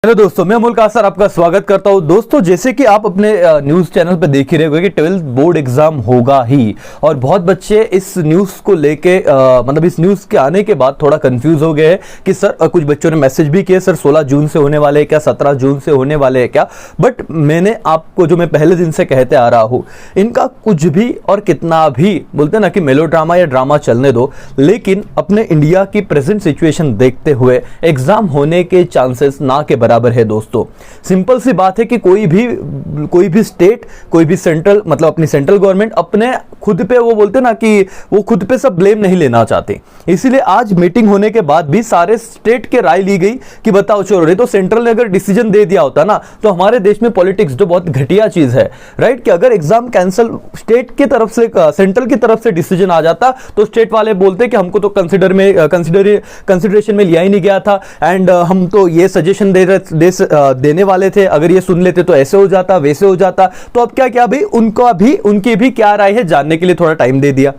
Hello दोस्तों, मैं अमोल कासर आपका स्वागत करता हूं। दोस्तों, जैसे कि आप अपने न्यूज़ चैनल पे देख ही रहे होंगे कि 12th बोर्ड एग्जाम होगा ही, और बहुत बच्चे इस न्यूज़ को लेके मतलब इस न्यूज़ के आने के बाद थोड़ा कंफ्यूज हो गए हैं कि सर कुछ बच्चों ने मैसेज भी किए, सर 16 जून से होने वाले हैं क्या, 17 जून से होने वाले हैं क्या। बट मैंने आपको जो मैं पहले दिन से कहते आ रहा हूँ, इनका कुछ भी और कितना भी बोलते ना कि मेलोड्रामा या ड्रामा चलने दो, लेकिन अपने इंडिया की प्रेजेंट सिचुएशन देखते हुए एग्जाम होने के चांसेस ना के बराबर है। दोस्तों, सिंपल सी बात है कि कोई भी स्टेट, कोई भी सेंट्रल, मतलब अपनी सेंट्रल गवर्नमेंट अपने खुद पे वो बोलते ना कि वो खुद पे सब ब्लेम नहीं लेना चाहते। इसीलिए आज मीटिंग होने के बाद भी सारे स्टेट के राय ली गई कि बताओ छोड़ो, नहीं तो सेंट्रल ने अगर डिसीजन दे दिया होता ना, तो हमारे देश में पॉलिटिक्स जो बहुत घटिया चीज है, राइट, कि अगर एग्जाम कैंसिल स्टेट की तरफ से, सेंट्रल की तरफ से डिसीजन आ जाता तो स्टेट वाले बोलते कि हमको तो कंसिडरेशन में लिया ही नहीं गया था, एंड हम तो ये सजेशन देने वाले थे, अगर ये सुन लेते तो ऐसे हो जाता, वैसे हो जाता। तो अब क्या क्या भाई, उनकी भी क्या राय है जानने के लिए थोड़ा टाइम दे दिया,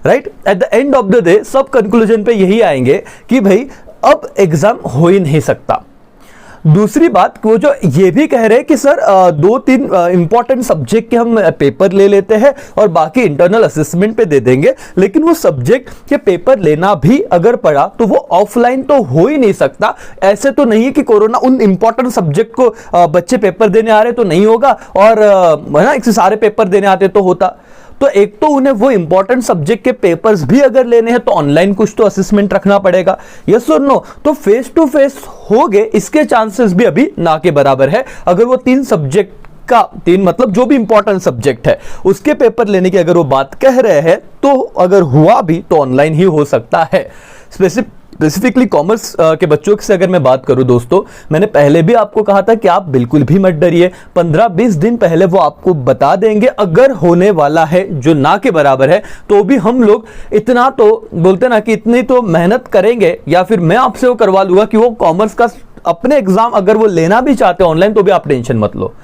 right. At the end of the day सब कंक्लूजन पे यही आएंगे कि भाई अब एग्जाम हो ही नहीं सकता। दूसरी बात, वो जो ये भी कह रहे हैं कि सर 2-3 इंपॉर्टेंट सब्जेक्ट के हम पेपर ले लेते हैं और बाकी इंटरनल असेसमेंट पे दे देंगे, लेकिन वो सब्जेक्ट के पेपर लेना भी अगर पड़ा तो वो ऑफलाइन तो हो ही नहीं सकता। ऐसे तो नहीं है कि कोरोना उन इंपॉर्टेंट सब्जेक्ट को बच्चे पेपर देने आ रहे तो नहीं होगा, और है ना, सारे पेपर देने आते तो होता। तो एक तो उन्हें वो इंपॉर्टेंट सब्जेक्ट के पेपर्स भी अगर लेने हैं तो ऑनलाइन कुछ तो असेसमेंट रखना पड़ेगा, यस और नो। तो फेस टू फेस हो गए, इसके चांसेस भी अभी ना के बराबर है। अगर वो 3 सब्जेक्ट का 3 मतलब जो भी इंपॉर्टेंट सब्जेक्ट है उसके पेपर लेने की अगर वो बात कह रहे हैं, तो अगर हुआ भी तो ऑनलाइन ही हो सकता है। स्पेसिफिकली कॉमर्स के बच्चों से अगर मैं बात करूं दोस्तों, मैंने पहले भी आपको कहा था कि आप बिल्कुल भी मत डरिए, 15-20 दिन पहले वो आपको बता देंगे अगर होने वाला है, जो ना के बराबर है। तो भी हम लोग इतना तो बोलते ना कि इतनी तो मेहनत करेंगे, या फिर मैं आपसे वो करवा लूंगा कि वो कॉमर्स का अपने एग्जाम अगर वो लेना भी चाहते हैं ऑनलाइन, तो भी आप टेंशन मत लो।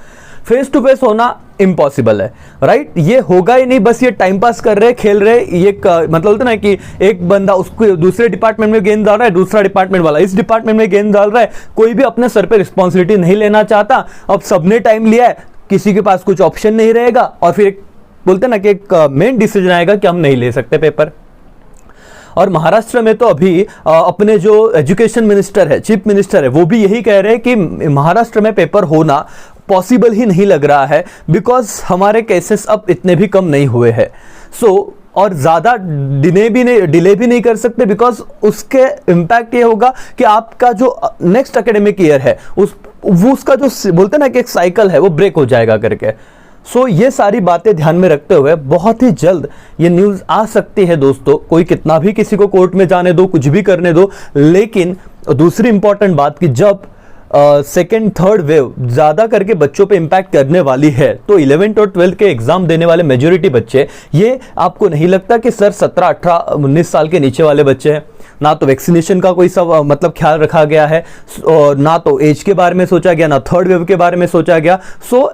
फेस टू फेस होना इम्पॉसिबल है, राइट। ये होगा ही नहीं, बस ये टाइम पास कर रहे, खेल रहे। ये मतलब होता ना कि एक बंदा उसको दूसरे डिपार्टमेंट में गेंद डाल रहा है, दूसरा डिपार्टमेंट वाला इस डिपार्टमेंट में गेंद डाल रहा है, कोई भी अपने सर पे रिस्पॉन्सिबिलिटी नहीं लेना चाहता। अब सबने टाइम लिया है, किसी के पास कुछ ऑप्शन नहीं रहेगा, और फिर बोलते ना कि एक मेन डिसीजन आएगा कि हम नहीं ले सकते पेपर। और महाराष्ट्र में तो अभी अपने जो एजुकेशन मिनिस्टर है, चीफ मिनिस्टर है, वो भी यही कह रहे हैं कि महाराष्ट्र में पेपर होना पॉसिबल ही नहीं लग रहा है, बिकॉज हमारे केसेस अब इतने भी कम नहीं हुए हैं। और ज़्यादा डिले भी नहीं कर सकते, बिकॉज उसके इम्पैक्ट ये होगा कि आपका जो नेक्स्ट एकेडमिक ईयर है उसका जो बोलते ना कि एक साइकिल है वो ब्रेक हो जाएगा करके। ये सारी बातें ध्यान में रखते हुए बहुत ही जल्द ये न्यूज़ आ सकती है दोस्तों। कोई कितना भी किसी को कोर्ट में जाने दो, कुछ भी करने दो, लेकिन दूसरी इंपॉर्टेंट बात कि जब सेकेंड थर्ड वेव ज़्यादा करके बच्चों पे इम्पैक्ट करने वाली है, तो 11th और 12th के एग्जाम देने वाले मेजोरिटी बच्चे, ये आपको नहीं लगता कि सर 17, 18, 19 साल के नीचे वाले बच्चे हैं। ना तो वैक्सीनेशन का कोई सब मतलब ख्याल रखा गया है, और ना तो एज के बारे में सोचा गया, ना थर्ड वेव के बारे में सोचा गया।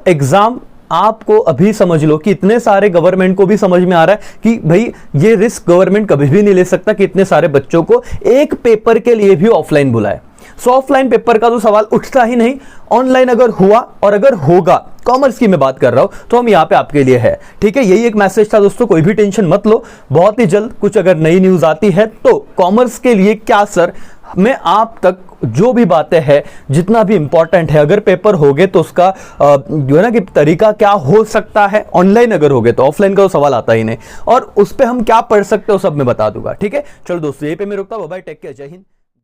एग्जाम आपको अभी समझ लो कि इतने सारे गवर्नमेंट को भी समझ में आ रहा है कि भाई ये रिस्क गवर्नमेंट कभी भी नहीं ले सकता कि इतने सारे बच्चों को एक पेपर के लिए भी ऑफलाइन बुलाए। ऑफलाइन पेपर का तो सवाल उठता ही नहीं। ऑनलाइन अगर हुआ और अगर होगा, कॉमर्स की मैं बात कर रहा हूं, तो हम यहां पे आपके लिए है, ठीक है। यही एक मैसेज था दोस्तों, कोई भी टेंशन मत लो। बहुत ही जल्द कुछ अगर नई न्यूज आती है तो कॉमर्स के लिए क्या सर, मैं आप तक जो भी बातें हैं, जितना भी इंपॉर्टेंट है, अगर पेपर हो गए तो उसका जो है ना कि तरीका क्या हो सकता है, ऑनलाइन अगर हो गए तो, ऑफलाइन का तो सवाल आता ही नहीं, और उस पर हम क्या पढ़ सकते हो सब मैं बता दूंगा, ठीक है। चलो दोस्तों, यहीं पे मैं रुकता हूं। बाय, टेक केयर, जय हिंद।